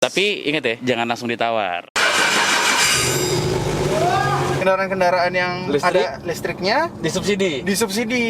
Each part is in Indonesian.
Tapi ingat ya, jangan langsung ditawar. Kendaraan-kendaraan yang Listrik? ada listriknya Disubsidi. disubsidi.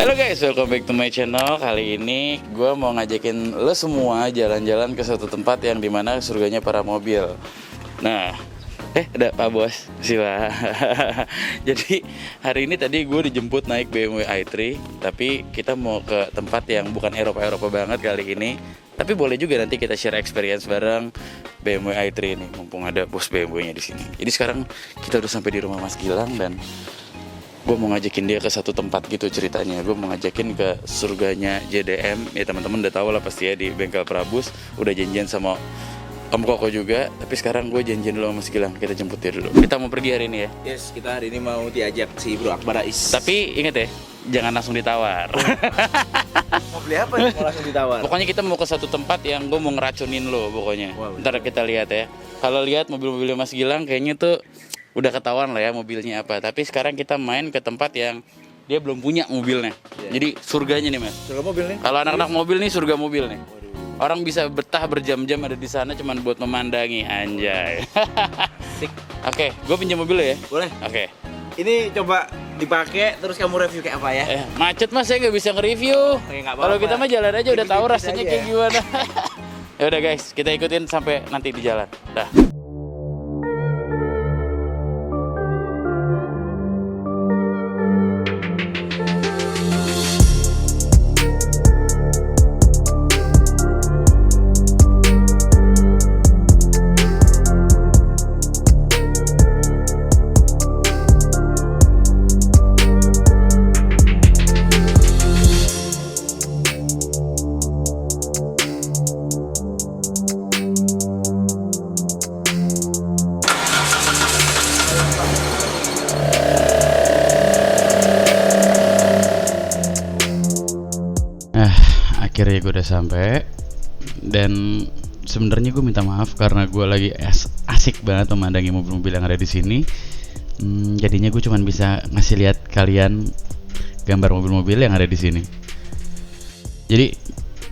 Halo guys, welcome back to my channel. Kali ini gue mau ngajakin lo semua jalan-jalan ke suatu tempat yang dimana surganya para mobil. Nah, ada Pak Bos, sila. Jadi hari ini tadi gue dijemput naik BMW i3, tapi kita mau ke tempat yang bukan Eropa-Eropa banget kali ini. Tapi boleh juga nanti kita share experience bareng BMW i3 ini, mumpung ada bos BMW-nya di sini. Jadi sekarang kita udah sampai di rumah Mas Gilang dan gue mau ngajakin dia ke satu tempat gitu ceritanya. Gue mau ngajakin ke surganya JDM. Ya teman-teman udah tahu lah pasti ya, di Bengkel Prabus. Udah janjian sama Om Koko juga. Tapi sekarang gue janjian dulu sama Mas Gilang. Kita jemput dia dulu. Kita mau pergi hari ini ya. Yes, kita hari ini mau diajak si Bro Akbar Rais. Tapi ingat ya, jangan langsung ditawar. Mau beli apa nih? Mau langsung ditawar. Pokoknya kita mau ke satu tempat yang gue mau ngeracunin lo pokoknya. Wow. Ntar kita lihat ya. Kalau lihat mobil-mobilnya Mas Gilang kayaknya tuh udah ketahuan lah ya mobilnya apa. Tapi sekarang kita main ke tempat yang dia belum punya mobilnya. Jadi surganya nih Mas. Surga mobil nih. Kalau anak-anak mobil nih surga mobil nih. Orang bisa betah berjam-jam ada di sana cuman buat memandangi, anjay. Sik. Oke, gue pinjam mobil lo ya. Boleh. Oke. Ini coba dipakai terus kamu review kayak apa ya? Macet Mas, saya nggak bisa nge-review. Oke, nggak apa-apa. Kalau kita mah jalan aja udah tahu Dikit-dikit rasanya aja kayak ya. gimana. Ya udah guys, kita ikutin sampai nanti di jalan. Dah. Akhirnya gue udah sampai dan sebenarnya gue minta maaf karena gue lagi asik banget memandangi mobil-mobil yang ada di sini. Jadinya gue cuma bisa ngasih lihat kalian gambar mobil-mobil yang ada di sini. Jadi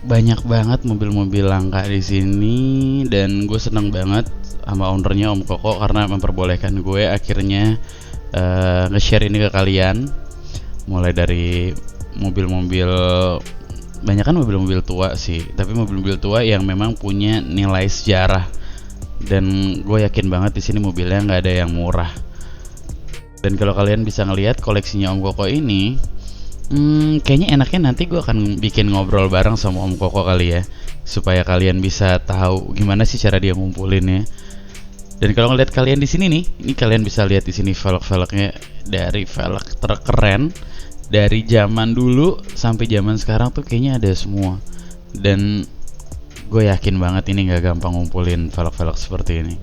banyak banget mobil-mobil langka di sini dan gue seneng banget sama ownernya Om Koko karena memperbolehkan gue akhirnya nge-share ini ke kalian. Mulai dari mobil-mobil, banyak kan mobil-mobil tua sih, tapi mobil-mobil tua yang memang punya nilai sejarah. Dan gue yakin banget di sini mobilnya nggak ada yang murah. Dan kalau kalian bisa ngelihat koleksinya Om Koko ini, kayaknya enaknya nanti gue akan bikin ngobrol bareng sama Om Koko kali ya, supaya kalian bisa tahu gimana sih cara dia ngumpulinnya. Dan kalau ngeliat kalian di sini nih, ini kalian bisa lihat di sini velg-velgnya dari velg terkeren dari zaman dulu sampai zaman sekarang tuh kayaknya ada semua. Dan gue yakin banget ini nggak gampang ngumpulin velg-velg seperti ini.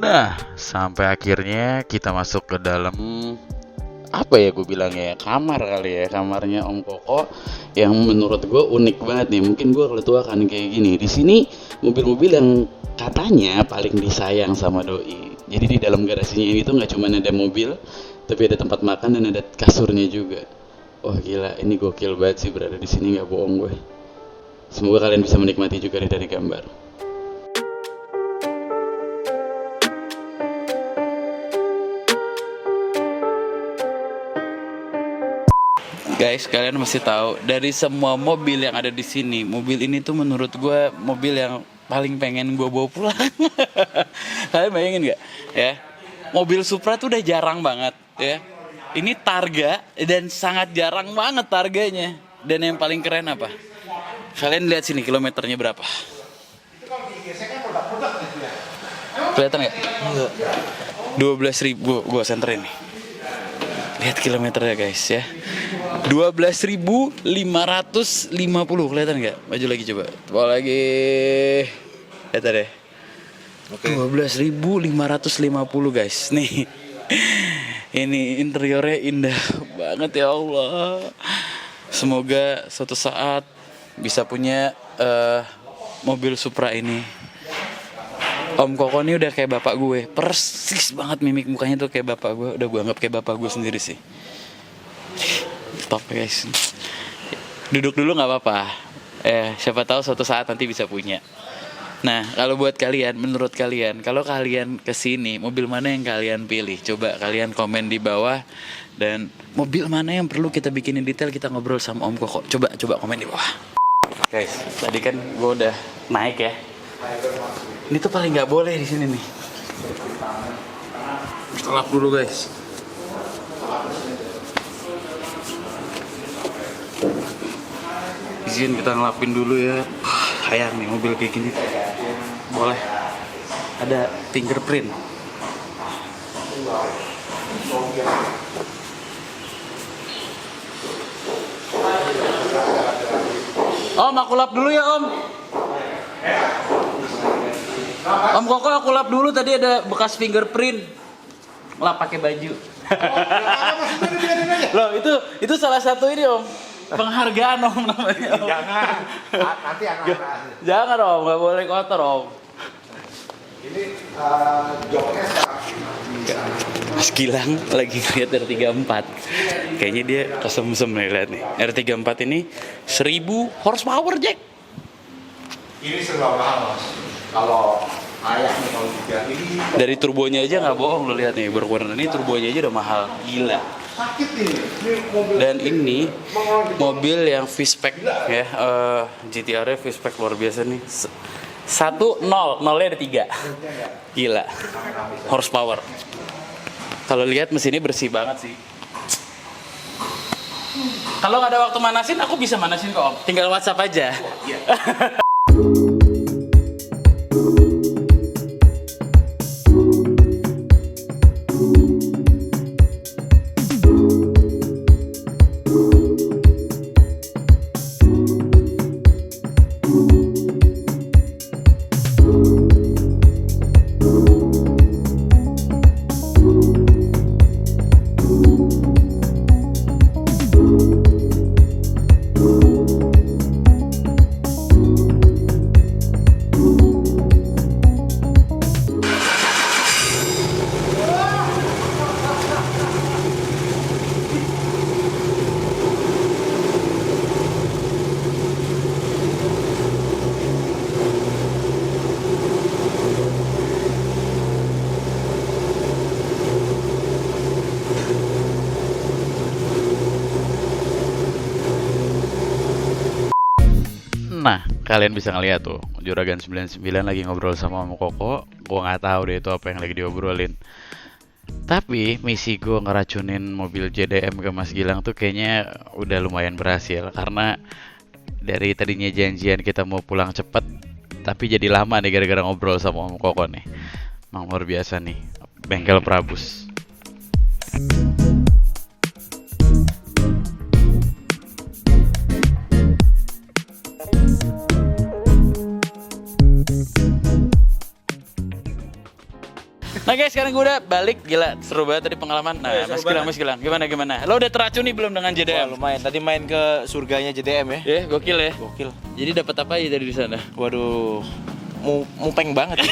Nah, sampai akhirnya kita masuk ke dalam, apa ya gue bilangnya, kamar kali ya, kamarnya Om Koko yang menurut gue unik banget nih. Mungkin gue kalau tua akan kayak gini. Di sini mobil-mobil yang katanya paling disayang sama doi. Jadi di dalam garasinya ini tuh nggak cuma ada mobil, tapi ada tempat makan dan ada kasurnya juga. Wah gila, ini gokil banget sih berada di sini, nggak bohong gue. Semoga kalian bisa menikmati juga nih dari gambar. Guys, kalian mesti tahu dari semua mobil yang ada di sini, mobil ini tuh menurut gue mobil yang paling pengen gue bawa pulang. Kalian bayangin nggak? Ya, mobil Supra tuh udah jarang banget, ya. Ini Targa dan sangat jarang banget Targanya. Dan yang paling keren apa? Kalian lihat sini kilometernya berapa? Kelihatan nggak? 12.000. Gue senterin nih. Lihat kilometernya guys ya. 12.550, kelihatan nggak? Maju lagi coba. Coba lagi. Lihat deh. Oke. 12.550 guys. Nih. Ini interiornya indah banget ya Allah. Semoga suatu saat bisa punya mobil Supra ini. Om Koko ini udah kayak bapak gue. Persis banget mimik mukanya tuh kayak bapak gue. Udah gue anggap kayak bapak gue sendiri sih. Top guys. Duduk dulu gak apa-apa. Siapa tahu suatu saat nanti bisa punya. Nah, kalau buat kalian, menurut kalian, kalau kalian kesini, mobil mana yang kalian pilih? Coba kalian komen di bawah. Dan mobil mana yang perlu kita bikinin detail, kita ngobrol sama Om Koko. Coba komen di bawah. Guys, tadi kan gue udah naik ya. Ini tuh paling nggak boleh di sini nih. Lap dulu guys. Izin kita ngelapin dulu ya. Sayang nih mobil kayak gini. Boleh. Ada fingerprint. Om, aku lap dulu ya Om. Om Koko, aku lap dulu, tadi ada bekas fingerprint. Lap pakai baju. Loh, itu salah satu ini Om. Penghargaan Om namanya Om. Jangan. Nanti anak-anak. Jangan Om, nggak boleh kotor Om. Ini joknya Mas Gilang lagi ngeliat R34. Kayaknya dia kesemsem nih, lihat nih. R34 ini 1000 horsepower Jack. ini serba mahal Mas. Kalau ayahnya kalau juga ini Dari turbonya aja nggak bohong, lo lihat nih, berwarna ini turbonya aja udah mahal, gila. sakit ini. Ini mobil. Dan ini mobil yang V-spec ya, GTR-nya V-spec luar biasa nih. 1-0, nolnya ada 3. Gila. Horsepower. Kalau lihat mesinnya bersih banget sih. Kalau nggak ada waktu manasin, aku bisa manasin kok Om. Tinggal WhatsApp aja. Nah, kalian bisa ngeliat tuh, Juragan 99 lagi ngobrol sama Om Koko. Gua nggak tahu deh itu apa yang lagi diobrolin. Tapi misi gue ngeracunin mobil JDM ke Mas Gilang tuh kayaknya udah lumayan berhasil. Karena dari tadinya janjian kita mau pulang cepet, tapi jadi lama nih gara-gara ngobrol sama Om Koko nih. Emang luar biasa nih, bengkel Prabus. Nah guys, sekarang gue udah balik, gila seru banget tadi pengalaman. Nah, Oh, ya, Mas Gilang, gimana? Lo udah teracuni belum dengan Wah, JDM? lumayan. Tadi main ke surganya JDM ya. Ya, gokil ya. Gokil. Jadi dapat apa aja dari di sana? Waduh. Mupeng banget.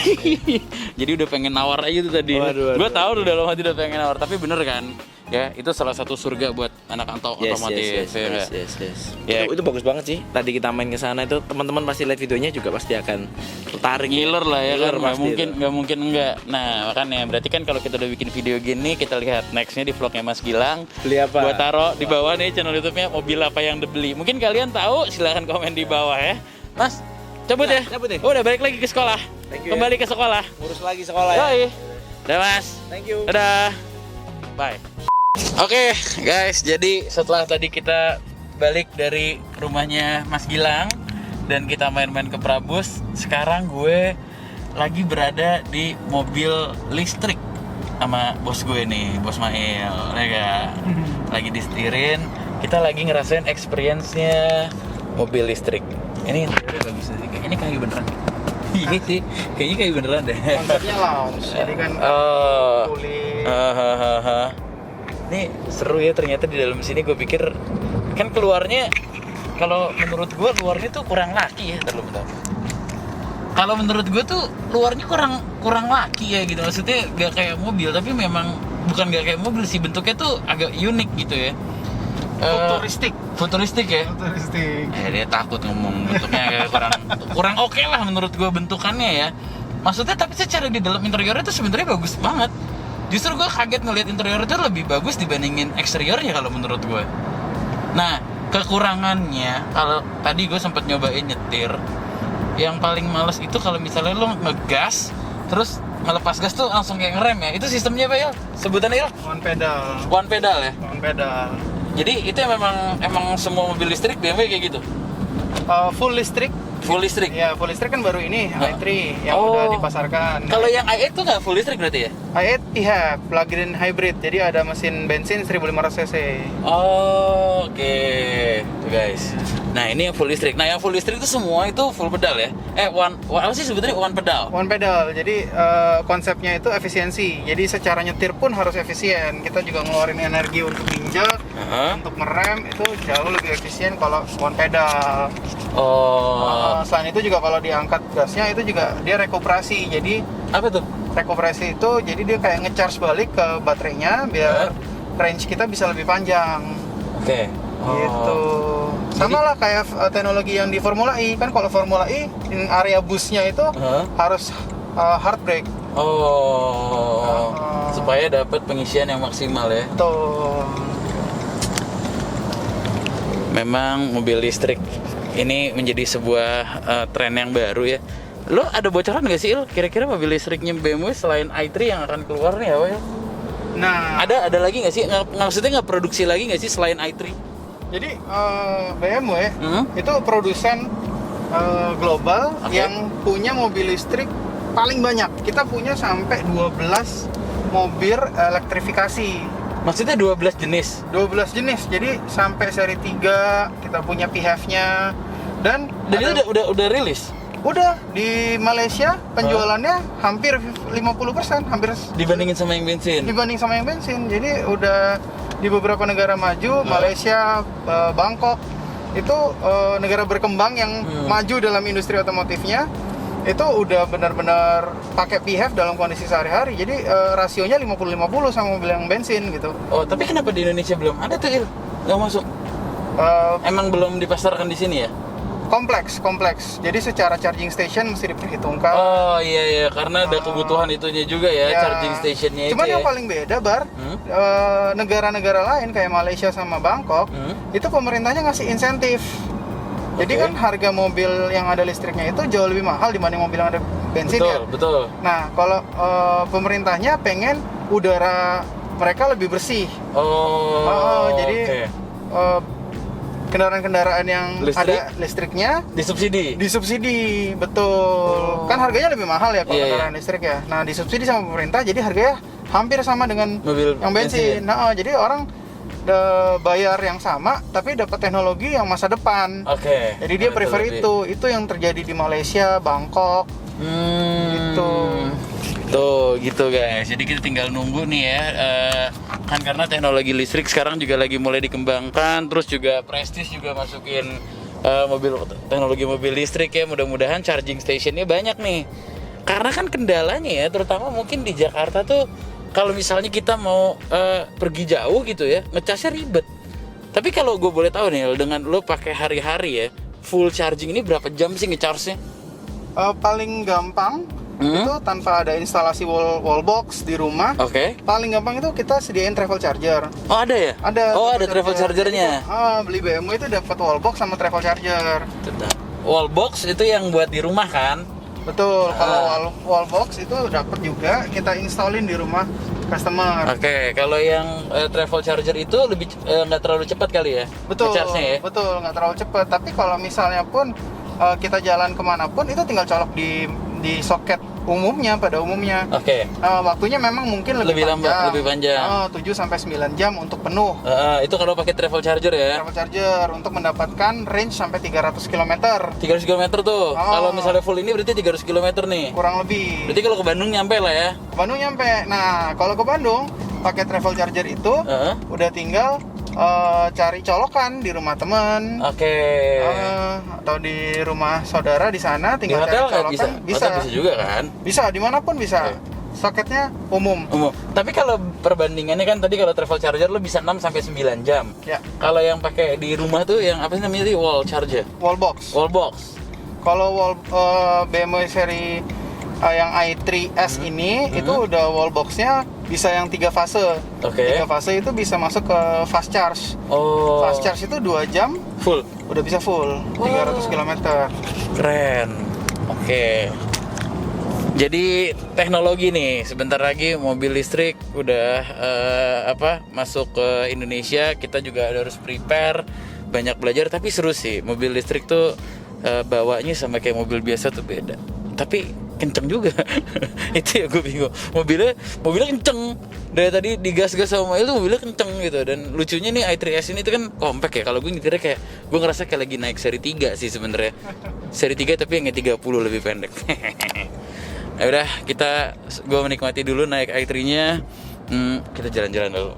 Jadi udah pengen nawar aja tuh tadi. Waduh. Gue tahu udah lama tidak pengen nawar, tapi bener kan? Ya, itu salah satu surga buat anak otomotif. Yes. Ya. Itu bagus banget sih. Tadi kita main ke sana itu teman-teman pasti lihat videonya juga pasti akan tertarik. Ngiler lah ya Ngiler kan, nggak pasti mungkin enggak. Nah makanya berarti kan kalau kita udah bikin video gini, kita lihat nextnya di vlognya Mas Gilang. Beli apa? Gua taruh di bawah nih channel YouTube-nya, mobil apa yang dibeli. Mungkin kalian tahu, silahkan komen di bawah ya. Mas, cabut ya. Cabut ya. Udah balik lagi ke sekolah. Thank you, Kembali ke sekolah. Urus lagi sekolah ya. Yoi. Udah Mas. Thank you. Dadah. Bye. Oke guys, jadi setelah tadi kita balik dari rumahnya Mas Gilang dan kita main-main ke Prabus, sekarang gue lagi berada di mobil listrik sama bos gue nih, Bos Mail, ya gak? Lagi disetirin, kita lagi ngerasain experience-nya mobil listrik. Ini interiornya bagus sih, ini kayu beneran. Iya sih, kayaknya kayak beneran deh. Konsepnya lounge, jadi kan Oh. kulit. Ini seru ya ternyata di dalam sini. Gue pikir kan keluarnya, kalau menurut gue luarnya tuh kurang laki ya, terlalu bentar. Kalau menurut gue tuh luarnya kurang laki ya gitu. Maksudnya gak kayak mobil, tapi memang bukan gak kayak mobil sih, bentuknya tuh agak unik gitu ya. Futuristik ya. Futuristik. Dia takut ngomong bentuknya kayak kurang oke lah menurut gue bentukannya ya. Maksudnya tapi secara di dalam interiornya tuh sebenarnya bagus banget. Justru gue kaget ngelihat interiornya tuh lebih bagus dibandingin eksteriornya kalau menurut gue. Nah, kekurangannya kalau tadi gue sempat nyobain nyetir, yang paling males itu kalau misalnya lo ngegas terus ngelepas gas tuh langsung kayak ngerem ya. Itu sistemnya apa ya? Sebutannya ya? One pedal. One pedal ya. One pedal. Jadi itu emang semua mobil listrik BMW kayak gitu. Full listrik. Full listrik. Ya, full listrik kan baru ini i3 yang Oh. udah dipasarkan. Kalau yang i8 tuh nggak full listrik berarti ya? i8 PHEV, plug-in hybrid. Jadi ada mesin bensin 1500 cc. Oh, oke. Tuh guys. Nah, ini yang full listrik. Nah, yang full listrik itu semua itu full pedal ya? Apa sih sebetulnya one pedal? One pedal. Jadi konsepnya itu efisiensi. Jadi secara nyetir pun harus efisien. Kita juga ngeluarin energi untuk injek, untuk ngerem itu jauh lebih efisien kalau one pedal. Selain itu juga kalau diangkat gasnya itu juga dia rekuperasi. Jadi Apa tuh? rekuperasi itu jadi dia kayak ngecharge balik ke baterainya biar range kita bisa lebih panjang. Oke. Gitu. Sama lah kayak teknologi yang di Formula E. Kan kalau Formula E in area busnya itu harus hard brake. Supaya dapat pengisian yang maksimal ya. Tuh. Memang mobil listrik ini menjadi sebuah tren yang baru ya. Lo ada bocoran nggak sih, Il? Kira-kira mobil listriknya BMW selain i3 yang akan keluar nih apa ya? Nah, Ada lagi nggak sih? Maksudnya nggak produksi lagi nggak sih selain i3? jadi BMW itu produsen global yang punya mobil listrik paling banyak. Kita punya sampai 12 mobil elektrifikasi. Maksudnya 12 jenis? 12 jenis. Jadi sampai seri 3 kita punya PHEV-nya dan itu udah rilis? Udah di Malaysia penjualannya hampir 50%, hampir Dibandingin sama yang bensin? dibanding sama yang bensin. Jadi udah di beberapa negara maju, Malaysia, Bangkok itu negara berkembang yang maju dalam industri otomotifnya, itu udah benar-benar pakai PHEV dalam kondisi sehari-hari. Jadi rasionya 50-50 sama mobil yang bensin gitu. Oh, tapi kenapa di Indonesia belum ada tuh, Il? Nggak masuk? Emang belum dipasarkan di sini ya? Kompleks. Jadi secara charging station mesti diperhitungkan. Oh iya, karena ada kebutuhan itunya juga ya, charging stationnya itu. Cuman yang ya. paling beda, Bar, negara-negara lain kayak Malaysia sama Bangkok, itu pemerintahnya ngasih insentif. Jadi kan harga mobil yang ada listriknya itu jauh lebih mahal dibanding mobil yang ada bensin ya. Betul. Nah, kalau pemerintahnya pengen udara mereka lebih bersih. Jadi kendaraan-kendaraan yang ada listriknya disubsidi, betul. Kan harganya lebih mahal ya kalau kendaraan listrik ya. Nah, disubsidi sama pemerintah, jadi harganya hampir sama dengan mobil yang bensin. Nah, jadi orang bayar yang sama, tapi dapat teknologi yang masa depan. Jadi dia prefer itu yang terjadi di Malaysia, Bangkok, gitu guys. Jadi kita tinggal nunggu nih ya. Kan karena teknologi listrik sekarang juga lagi mulai dikembangkan, terus juga Prestige juga masukin teknologi mobil listrik ya. Mudah-mudahan charging stationnya banyak nih. Karena kan kendalanya ya, terutama mungkin di Jakarta tuh kalau misalnya kita mau pergi jauh gitu ya, ngecasnya ribet. Tapi kalau gue boleh tahu nih, dengan lo pakai hari-hari ya, full charging ini berapa jam sih ngecharge-nya? Paling gampang itu tanpa ada instalasi wallbox di rumah. Paling gampang itu kita sediain travel charger. Oh, ada ya? Ada. Ada travel chargernya. Beli BMW itu dapat wallbox sama travel charger. Wallbox itu yang buat di rumah kan? Betul. Kalau wallbox itu dapat juga, kita installin di rumah customer. Kalau yang travel charger itu lebih nggak terlalu cepat kali ya? Betul. Ya? Betul, nggak terlalu cepat. Tapi kalau misalnya pun kita jalan kemanapun itu tinggal colok di soket pada umumnya. Oke. Waktunya memang mungkin lebih lebih panjang. 7 sampai 9 jam untuk penuh. Itu kalau pakai travel charger ya. Travel charger untuk mendapatkan range sampai 300 km. 300 km tuh. Kalau misalnya full ini berarti 300 km nih. Kurang lebih. Berarti kalau ke Bandung nyampe lah ya. Ke Bandung nyampe. Nah, kalau ke Bandung pakai travel charger itu udah tinggal cari colokan di rumah teman. Oke. Atau di rumah saudara di sana Di tinggal hotel cari colokan. bisa. Bisa. Hotel bisa juga kan? Bisa dimanapun bisa. Soketnya umum. Tapi kalau perbandingannya kan tadi kalau travel charger lo bisa 6 sampai 9 jam. Ya. Kalau yang pakai di rumah tuh yang apa sih namanya tadi, wall charger. Wallbox. Wallbox. Kalau BMW seri yang i3S ini itu udah wallboxnya bisa yang 3 fase. Oke. 3 fase itu bisa masuk ke fast charge. Oh. Fast charge itu 2 jam Full. udah bisa full 300 km. Keren. Oke. Jadi teknologi nih, sebentar lagi mobil listrik udah masuk ke Indonesia. Kita juga harus prepare, banyak belajar. Tapi seru sih, mobil listrik tuh bawanya sama kayak mobil biasa tuh beda. Tapi kenceng juga. Itu ya gue bingung. Mobilnya kenceng. Dari tadi digas-gas sama itu mobilnya kenceng gitu. Dan lucunya nih i3S ini tuh kan compact ya. Kalau gue nyetirnya kayak gue ngerasa kayak lagi naik seri 3 sih sebenarnya. Seri 3 tapi yang 30 lebih pendek. Ya udah, gue menikmati dulu naik i3-nya. Kita jalan-jalan dulu.